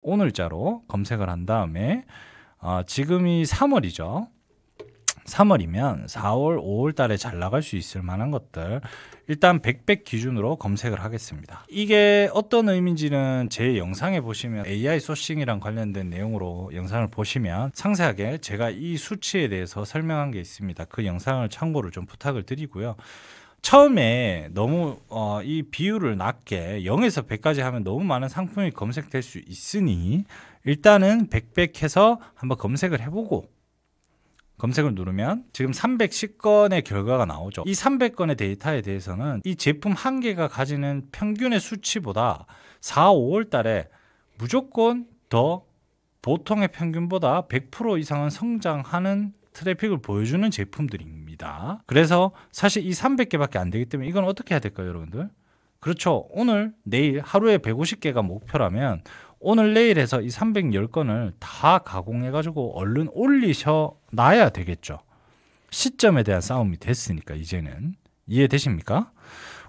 오늘자로 검색을 한 다음에 지금이 3월이죠. 3월이면 4월, 5월 달에 잘 나갈 수 있을 만한 것들 일단 100백 기준으로 검색을 하겠습니다. 이게 어떤 의미인지는 제 영상에 보시면 AI 소싱이랑 관련된 내용으로 영상을 보시면 상세하게 제가 이 수치에 대해서 설명한 게 있습니다. 그 영상을 참고를 좀 부탁을 드리고요. 처음에 너무 이 비율을 낮게 0에서 100까지 하면 너무 많은 상품이 검색될 수 있으니 일단은 100백 해서 한번 검색을 해보고 검색을 누르면 지금 310건의 결과가 나오죠. 이 300건의 데이터에 대해서는 이 제품 한 개가 가지는 평균의 수치보다 4, 5월 달에 무조건 더 보통의 평균보다 100% 이상은 성장하는 트래픽을 보여주는 제품들입니다. 그래서 사실 이 300개밖에 안 되기 때문에 이건 어떻게 해야 될까요, 여러분들? 그렇죠. 오늘, 내일 하루에 150개가 목표라면 오늘 내일 해서 이 310건을 다 가공해가지고 얼른 올리셔 놔야 되겠죠. 시점에 대한 싸움이 됐으니까 이제는. 이해되십니까?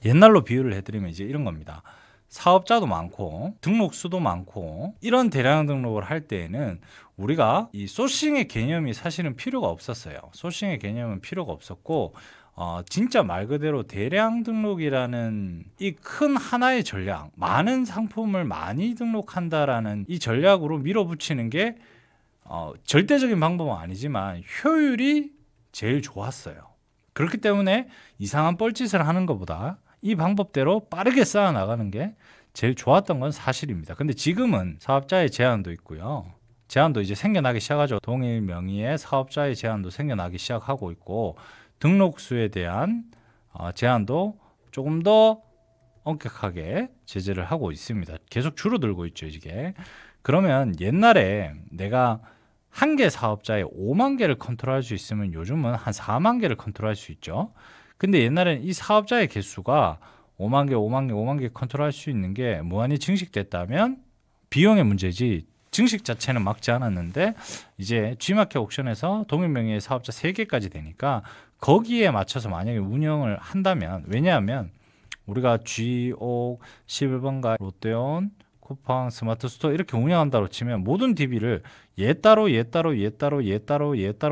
옛날로 비유를 해드리면 이제 이런 겁니다. 사업자도 많고 등록 수도 많고 이런 대량 등록을 할 때에는 우리가 이 소싱의 개념이 사실은 필요가 없었어요. 소싱의 개념은 필요가 없었고 진짜 말 그대로 대량 등록이라는 이 큰 하나의 전략, 많은 상품을 많이 등록한다라는 이 전략으로 밀어붙이는 게 절대적인 방법은 아니지만 효율이 제일 좋았어요. 그렇기 때문에 이상한 뻘짓을 하는 것보다 이 방법대로 빠르게 쌓아 나가는 게 제일 좋았던 건 사실입니다. 근데 지금은 사업자의 제한도 있고요. 제한도 이제 생겨나기 시작하죠. 동일 명의의 사업자의 제한도 생겨나기 시작하고 있고 등록수에 대한 제한도 조금 더 엄격하게 제재를 하고 있습니다. 계속 줄어들고 있죠, 이게. 그러면 옛날에 내가 한 개 사업자에 5만 개를 컨트롤할 수 있으면 요즘은 한 4만 개를 컨트롤할 수 있죠. 근데 옛날에는 이 사업자의 개수가 5만 개, 5만 개, 5만 개 컨트롤할 수 있는 게 무한히 증식됐다면 비용의 문제지 증식 자체는 막지 않았는데 이제 G마켓 옥션에서 동일 명의의 사업자 3개까지 되니까 거기에 맞춰서 만약에 운영을 한다면 왜냐하면 우리가 G옥, 11번가, 롯데온, 쿠팡, 스마트스토어 이렇게 운영한다고 치면 모든 DB를 얘 따로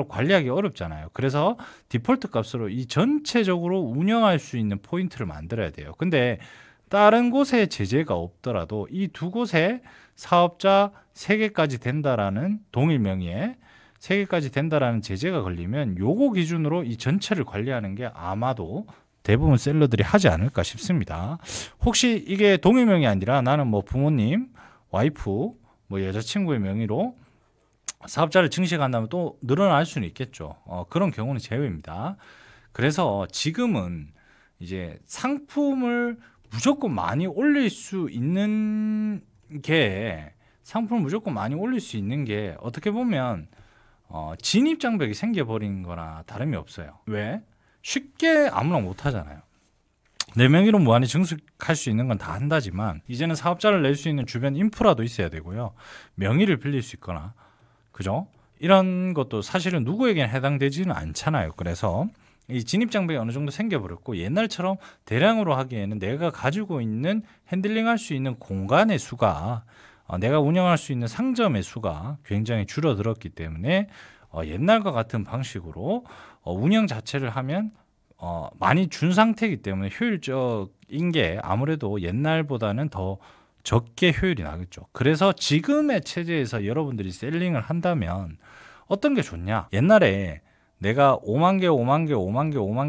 관리하기 어렵잖아요. 그래서 디폴트 값으로 이 전체적으로 운영할 수 있는 포인트를 만들어야 돼요. 근데 다른 곳에 제재가 없더라도 이 두 곳에 사업자 3개까지 된다라는 동일 명의의 3개까지 된다라는 제재가 걸리면 요거 기준으로 이 전체를 관리하는 게 아마도 대부분 셀러들이 하지 않을까 싶습니다. 혹시 이게 동일 명이 아니라 나는 뭐 부모님, 와이프, 뭐 여자친구의 명의로 사업자를 증식한다면 또 늘어날 수는 있겠죠. 그런 경우는 제외입니다. 그래서 지금은 이제 상품을 무조건 많이 올릴 수 있는 게 어떻게 보면 진입장벽이 생겨버린 거나 다름이 없어요. 왜? 쉽게 아무나 못 하잖아요. 내 명의로 무한히 증식할 수 있는 건 다 한다지만 이제는 사업자를 낼 수 있는 주변 인프라도 있어야 되고요. 명의를 빌릴 수 있거나 그죠? 이런 것도 사실은 누구에게는 해당되지는 않잖아요. 그래서 이 진입장벽이 어느 정도 생겨버렸고 옛날처럼 대량으로 하기에는 내가 가지고 있는 핸들링할 수 있는 공간의 수가 내가 운영할 수 있는 상점의 수가 굉장히 줄어들었기 때문에 옛날과 같은 방식으로 운영 자체를 하면 많이 준 상태이기 때문에 효율적인 게 아무래도 옛날보다는 더 적게 효율이 나겠죠. 그래서 지금의 체제에서 여러분들이 셀링을 한다면 어떤 게 좋냐? 옛날에 내가 5만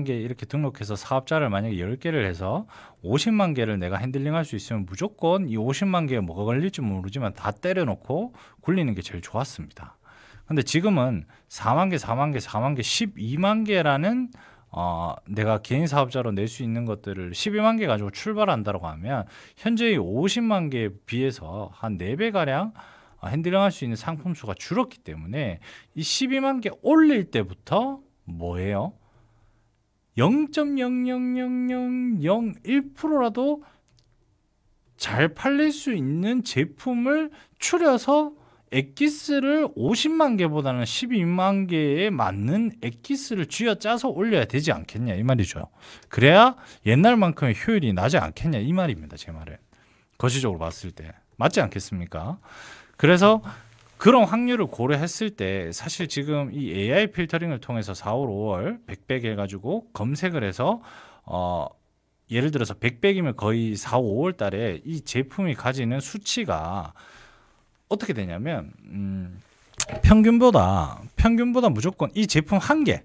개 이렇게 등록해서 사업자를 만약에 10개를 해서 50만 개를 내가 핸들링할 수 있으면 무조건 이 50만 개에 뭐가 걸릴지 모르지만 다 때려놓고 굴리는 게 제일 좋았습니다. 근데 지금은 4만 개, 12만 개라는 내가 개인 사업자로 낼 수 있는 것들을 12만 개 가지고 출발한다고 하면 현재의 50만 개에 비해서 한 4배가량 핸들링할 수 있는 상품 수가 줄었기 때문에 이 12만 개 올릴 때부터 뭐예요? 0.00001%라도 잘 팔릴 수 있는 제품을 추려서 엑기스를 50만 개보다는 12만 개에 맞는 엑기스를 쥐어짜서 올려야 되지 않겠냐 이 말이죠. 그래야 옛날만큼의 효율이 나지 않겠냐 이 말입니다. 제 말은 거시적으로 봤을 때 맞지 않겠습니까? 그래서 그런 확률을 고려했을 때 사실 지금 이 AI 필터링을 통해서 4월, 5월 100백 해가지고 검색을 해서 예를 들어서 100백이면 거의 4, 5월 달에 이 제품이 가지는 수치가 어떻게 되냐면 평균보다 무조건 이 제품 한 개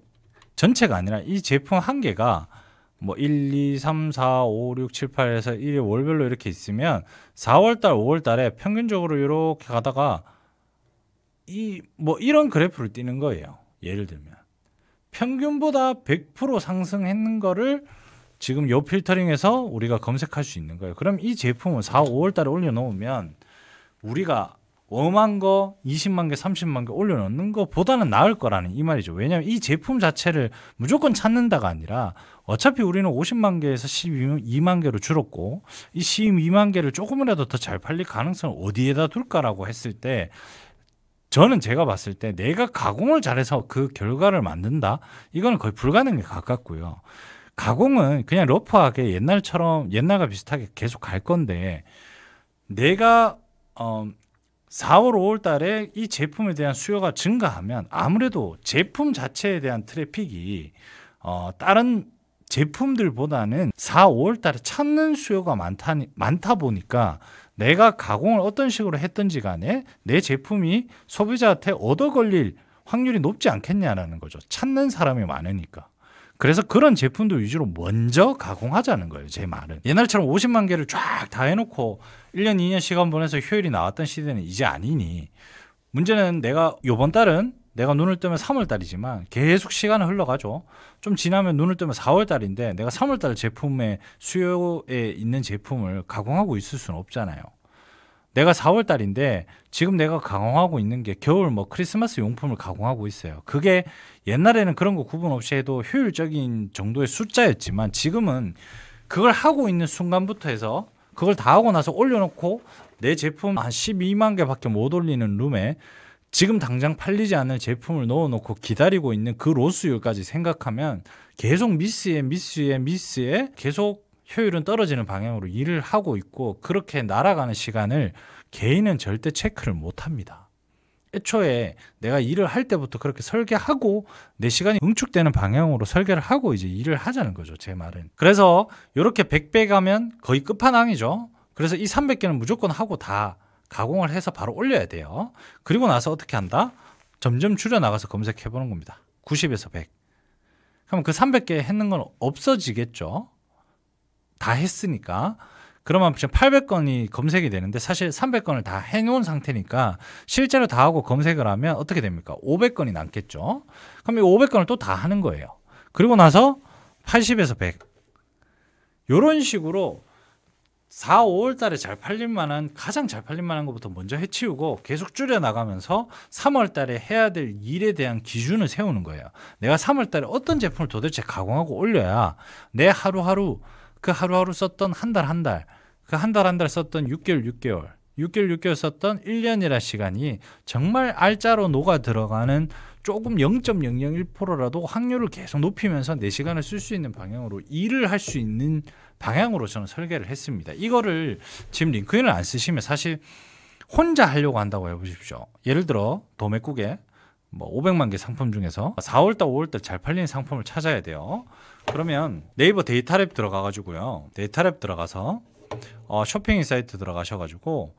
전체가 아니라 이 제품 한 개가 뭐 1, 2, 3, 4, 5, 6, 7, 8에서 1일 월별로 이렇게 있으면 4월달, 5월달에 평균적으로 이렇게 가다가 이런 그래프를 띄는 거예요. 예를 들면 평균보다 100% 상승했는 거를 지금 요 필터링에서 우리가 검색할 수 있는 거예요. 그럼 이 제품을 4, 5월달에 올려놓으면 우리가 5만 거, 20만 개, 30만 개 올려놓는 것보다는 나을 거라는 이 말이죠. 왜냐하면 이 제품 자체를 무조건 찾는다가 아니라 어차피 우리는 50만 개에서 12만 개로 줄었고 이 12만 개를 조금이라도 더 잘 팔릴 가능성을 어디에다 둘까라고 했을 때 저는 제가 봤을 때 내가 가공을 잘해서 그 결과를 만든다? 이거는 거의 불가능에 가깝고요. 가공은 그냥 러프하게 옛날과 비슷하게 계속 갈 건데 내가 4월, 5월 달에 이 제품에 대한 수요가 증가하면 아무래도 제품 자체에 대한 트래픽이 다른 제품들보다는 4, 5월 달에 찾는 수요가 많다 보니까 내가 가공을 어떤 식으로 했든지 간에 내 제품이 소비자한테 얻어 걸릴 확률이 높지 않겠냐라는 거죠. 찾는 사람이 많으니까. 그래서 그런 제품들 위주로 먼저 가공하자는 거예요. 제 말은. 옛날처럼 50만 개를 쫙 다 해놓고 1년, 2년 시간 보내서 효율이 나왔던 시대는 이제 아니니 문제는 내가 요번 달은 내가 눈을 뜨면 3월 달이지만 계속 시간은 흘러가죠. 좀 지나면 눈을 뜨면 4월 달인데 내가 3월 달 제품의 수요에 있는 제품을 가공하고 있을 수는 없잖아요. 내가 4월 달인데 지금 내가 가공하고 있는 게 겨울 크리스마스 용품을 가공하고 있어요. 그게 옛날에는 그런 거 구분 없이 해도 효율적인 정도의 숫자였지만 지금은 그걸 하고 있는 순간부터 해서 그걸 다 하고 나서 올려놓고 내 제품 한 12만 개밖에 못 올리는 룸에 지금 당장 팔리지 않을 제품을 넣어놓고 기다리고 있는 그 로스율까지 생각하면 계속 미스에 계속 효율은 떨어지는 방향으로 일을 하고 있고 그렇게 날아가는 시간을 개인은 절대 체크를 못합니다. 애초에 내가 일을 할 때부터 그렇게 설계하고 내 시간이 응축되는 방향으로 설계를 하고 이제 일을 하자는 거죠. 제 말은. 그래서 이렇게 100배 가면 거의 끝판왕이죠. 그래서 이 300개는 무조건 하고 다 가공을 해서 바로 올려야 돼요. 그리고 나서 어떻게 한다? 점점 줄여나가서 검색해보는 겁니다. 90에서 100. 그럼 그 300개 했는 건 없어지겠죠. 다 했으니까. 그러면 지금 800건이 검색이 되는데 사실 300건을 다 해놓은 상태니까 실제로 다 하고 검색을 하면 어떻게 됩니까? 500건이 남겠죠. 그럼 이 500건을 또 다 하는 거예요. 그리고 나서 80에서 100. 이런 식으로 4, 5월 달에 가장 잘 팔릴 만한 것부터 먼저 해치우고 계속 줄여나가면서 3월 달에 해야 될 일에 대한 기준을 세우는 거예요. 내가 3월 달에 어떤 제품을 도대체 가공하고 올려야 내 하루하루 썼던 한 달, 그 한 달 썼던 6개월 썼던 1년이라 시간이 정말 알짜로 녹아 들어가는 조금 0.001%라도 확률을 계속 높이면서 내 시간을 쓸 수 있는 방향으로 일을 할 수 있는 방향으로 저는 설계를 했습니다. 이거를 지금 링크인을 안 쓰시면 사실 혼자 하려고 한다고 해보십시오. 예를 들어 도매국에 500만 개 상품 중에서 4월달, 5월달 잘 팔리는 상품을 찾아야 돼요. 그러면 네이버 데이터랩 들어가가지고요. 데이터랩 들어가서 쇼핑 사이트 들어가셔가지고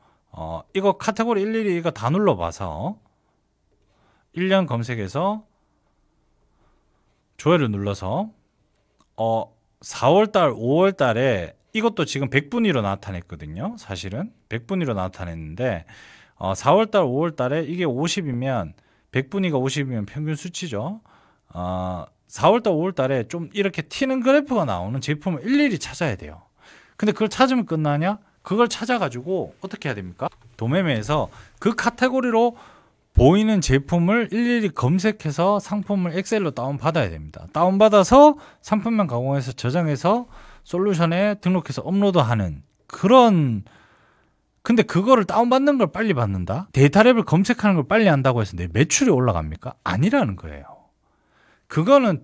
이거 카테고리 일일이 이거 다 눌러봐서 1년 검색해서 조회를 눌러서 4월달, 5월달에 이것도 지금 100분위로 나타냈거든요. 사실은 100분위로 나타냈는데 4월달, 5월달에 이게 50이면 100분위가 50이면 평균 수치죠. 4월달, 5월달에 좀 이렇게 튀는 그래프가 나오는 제품을 일일이 찾아야 돼요. 근데 그걸 찾으면 끝나냐? 그걸 찾아가지고 어떻게 해야 됩니까? 도매매에서 그 카테고리로 보이는 제품을 일일이 검색해서 상품을 엑셀로 다운받아야 됩니다. 다운받아서 상품명 가공해서 저장해서 솔루션에 등록해서 업로드하는 그런. 근데 그거를 다운받는 걸 빨리 받는다? 데이터랩을 검색하는 걸 빨리 한다고 해서 내 매출이 올라갑니까? 아니라는 거예요. 그거는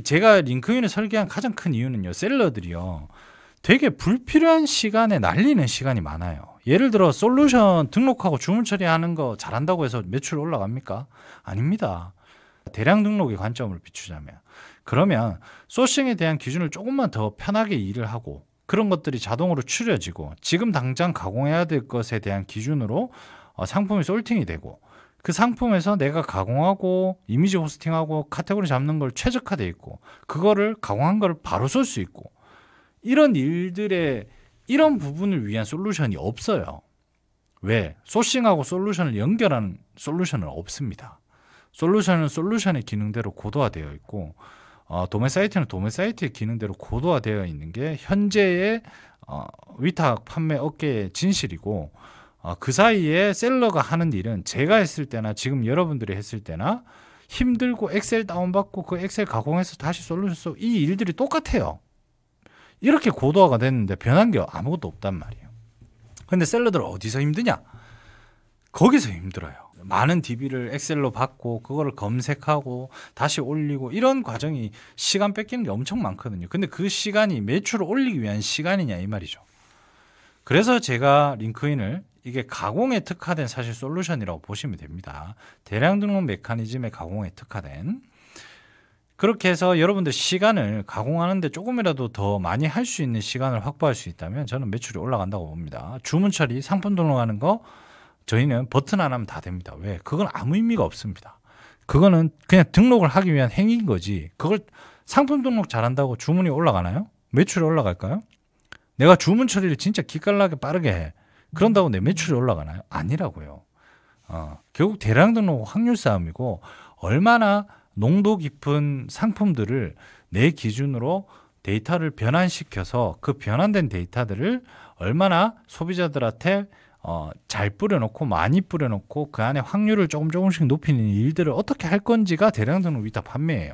제가 링크인을 설계한 가장 큰 이유는요. 셀러들이요. 되게 불필요한 시간에 날리는 시간이 많아요. 예를 들어 솔루션 등록하고 주문 처리하는 거 잘한다고 해서 매출 올라갑니까? 아닙니다. 대량 등록의 관점을 비추자면. 그러면 소싱에 대한 기준을 조금만 더 편하게 일을 하고 그런 것들이 자동으로 추려지고 지금 당장 가공해야 될 것에 대한 기준으로 상품이 솔팅이 되고 그 상품에서 내가 가공하고 이미지 호스팅하고 카테고리 잡는 걸 최적화되어 있고 그거를 가공한 걸 바로 쏠 수 있고 이런 일들의 이런 부분을 위한 솔루션이 없어요. 왜? 소싱하고 솔루션을 연결하는 솔루션은 없습니다. 솔루션은 솔루션의 기능대로 고도화되어 있고 도매 사이트는 도매 사이트의 기능대로 고도화되어 있는 게 현재의 위탁 판매 업계의 진실이고 그 사이에 셀러가 하는 일은 제가 했을 때나 지금 여러분들이 했을 때나 힘들고 엑셀 다운받고 그 엑셀 가공해서 다시 솔루션 쓰고 이 일들이 똑같아요. 이렇게 고도화가 됐는데 변한 게 아무것도 없단 말이에요. 근데 셀러들은 어디서 힘드냐? 거기서 힘들어요. 많은 DB를 엑셀로 받고 그거를 검색하고 다시 올리고 이런 과정이 시간 뺏기는 게 엄청 많거든요. 근데 그 시간이 매출을 올리기 위한 시간이냐 이 말이죠. 그래서 제가 링크인을 이게 가공에 특화된 사실 솔루션이라고 보시면 됩니다. 대량 등록 메커니즘의 가공에 특화된 그렇게 해서 여러분들 시간을 가공하는데 조금이라도 더 많이 할 수 있는 시간을 확보할 수 있다면 저는 매출이 올라간다고 봅니다. 주문 처리, 상품 등록하는 거 저희는 버튼 하나면 다 됩니다. 왜? 그건 아무 의미가 없습니다. 그거는 그냥 등록을 하기 위한 행위인 거지. 그걸 상품 등록 잘한다고 주문이 올라가나요? 매출이 올라갈까요? 내가 주문 처리를 진짜 기깔나게 빠르게 해. 그런다고 내 매출이 올라가나요? 아니라고요. 결국 대량 등록 확률 싸움이고 얼마나 농도 깊은 상품들을 내 기준으로 데이터를 변환시켜서 그 변환된 데이터들을 얼마나 소비자들한테 잘 뿌려놓고 많이 뿌려놓고 그 안에 확률을 조금씩 높이는 일들을 어떻게 할 건지가 대량 등록 위탁 판매예요.